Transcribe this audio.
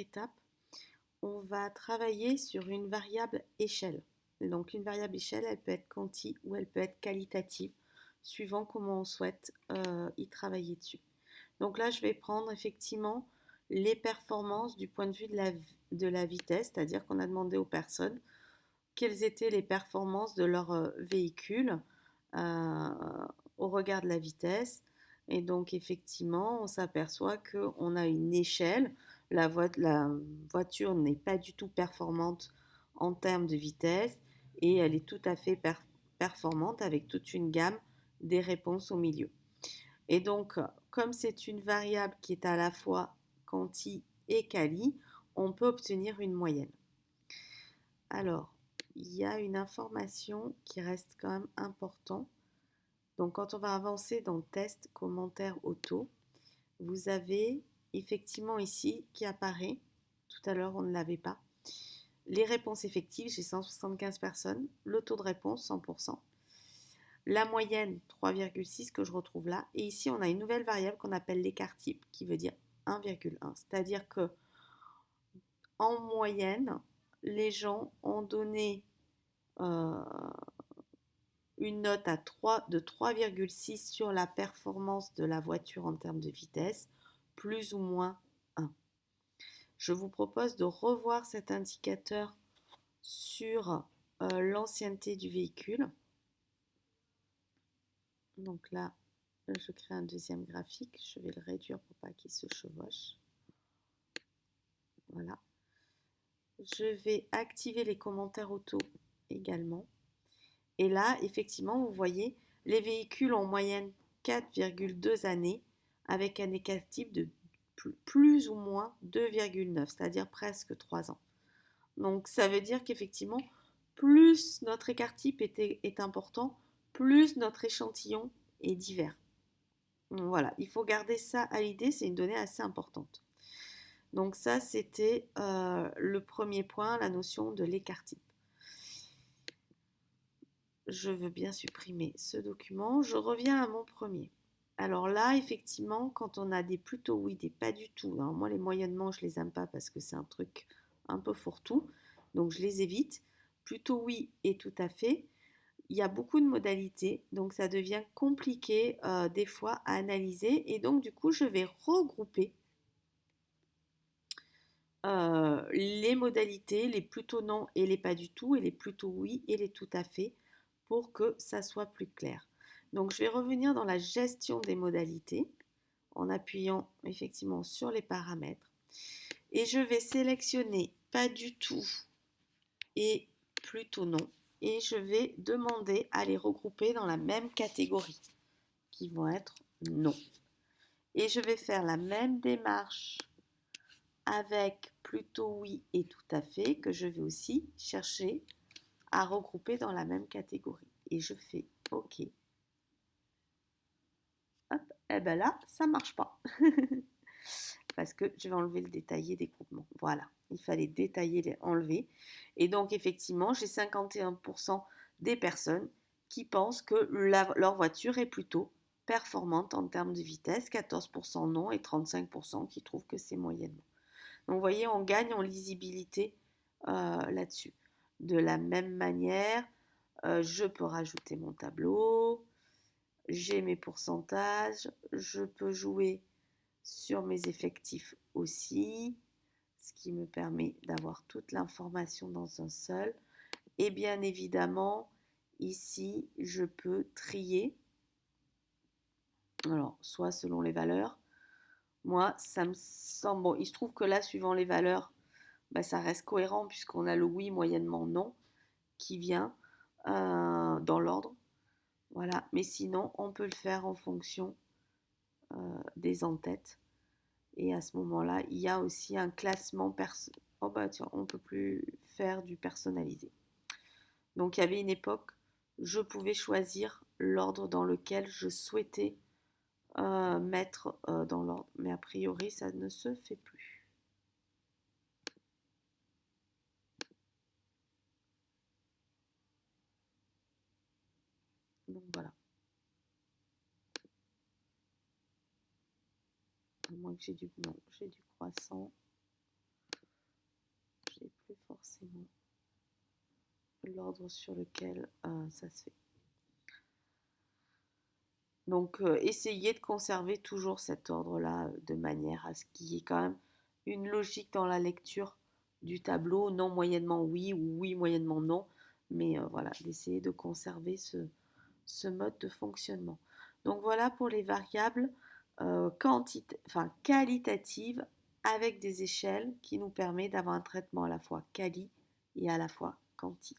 étape, on va travailler sur une variable échelle. Donc une variable échelle, elle peut être quanti ou elle peut être qualitative, suivant comment on souhaite y travailler dessus. Donc là, je vais prendre effectivement les performances du point de vue de la vitesse, c'est-à-dire qu'on a demandé aux personnes quelles étaient les performances de leur véhicule euh, au regard de la vitesse. Et donc effectivement, on s'aperçoit qu'on a une échelle. La voiture n'est pas du tout performante en termes de vitesse et elle est tout à fait performante avec toute une gamme des réponses au milieu. Et donc, comme c'est une variable qui est à la fois quanti et quali, on peut obtenir une moyenne. Alors, il y a une information qui reste quand même importante. Donc, quand on va avancer dans le test commentaire auto, vous avez effectivement ici qui apparaît, tout à l'heure on ne l'avait pas, les réponses effectives, j'ai 175 personnes, le taux de réponse 100%, la moyenne 3,6 que je retrouve là, et ici on a une nouvelle variable qu'on appelle l'écart type qui veut dire 1,1, c'est-à-dire que en moyenne, les gens ont donné euh, une note de 3,6 sur la performance de la voiture en termes de vitesse, plus ou moins 1. Je vous propose de revoir cet indicateur sur l'ancienneté du véhicule. Donc là, je crée un deuxième graphique. Je vais le réduire pour pas qu'il se chevauche. Voilà. Je vais activer les commentaires auto également. Et là, effectivement, vous voyez, les véhicules ont en moyenne 4,2 années avec un écart type de plus ou moins 2,9, c'est-à-dire presque 3 ans. Donc, ça veut dire qu'effectivement, plus notre écart type est important, plus notre échantillon est divers. Donc, voilà, il faut garder ça à l'idée, c'est une donnée assez importante. Donc ça, c'était le premier point, la notion de l'écart type. Je veux bien supprimer ce document. Je reviens à mon premier. Alors là, effectivement, quand on a des plutôt oui, des pas du tout. Alors moi, les moyennements, je les aime pas parce que c'est un truc un peu fourre-tout. Donc je les évite. Plutôt oui et tout à fait. Il y a beaucoup de modalités, donc ça devient compliqué des fois à analyser. Et donc du coup, je vais regrouper les modalités, les plutôt non et les pas du tout, et les plutôt oui et les tout à fait, pour que ça soit plus clair. Donc je vais revenir dans la gestion des modalités en appuyant effectivement sur les paramètres et je vais sélectionner pas du tout et plutôt non et je vais demander à les regrouper dans la même catégorie qui vont être non. Et je vais faire la même démarche avec plutôt oui et tout à fait que je vais aussi chercher à regrouper dans la même catégorie. Et je fais OK. Hop, et bien là, ça ne marche pas. Parce que je vais enlever le détaillé des groupements. Voilà, il fallait détailler, les enlever. Et donc, effectivement, j'ai 51% des personnes qui pensent que leur voiture est plutôt performante en termes de vitesse, 14% non et 35% qui trouvent que c'est moyennement. Donc, vous voyez, on gagne en lisibilité là-dessus. De la même manière, je peux rajouter mon tableau, j'ai mes pourcentages, je peux jouer sur mes effectifs aussi, ce qui me permet d'avoir toute l'information dans un seul. Et bien évidemment, ici, je peux trier, alors soit selon les valeurs. Moi, ça me semble, bon, il se trouve que là, suivant les valeurs, bah, ça reste cohérent puisqu'on a le oui moyennement non qui vient dans l'ordre. Voilà, mais sinon, on peut le faire en fonction des en-têtes. Et à ce moment-là, il y a aussi un classement oh bah tiens, on ne peut plus faire du personnalisé. Donc il y avait une époque, je pouvais choisir l'ordre dans lequel je souhaitais mettre dans l'ordre. Mais a priori, ça ne se fait plus. Donc voilà. À moins que j'ai du... Non, j'ai du croissant. forcément l'ordre sur lequel ça se fait. Donc, essayez de conserver toujours cet ordre-là, de manière à ce qu'il y ait quand même une logique dans la lecture du tableau, non moyennement oui ou oui moyennement non, mais voilà, d'essayer de conserver ce mode de fonctionnement. Donc voilà pour les variables qualitatives avec des échelles qui nous permet d'avoir un traitement à la fois quali et à la fois quanti.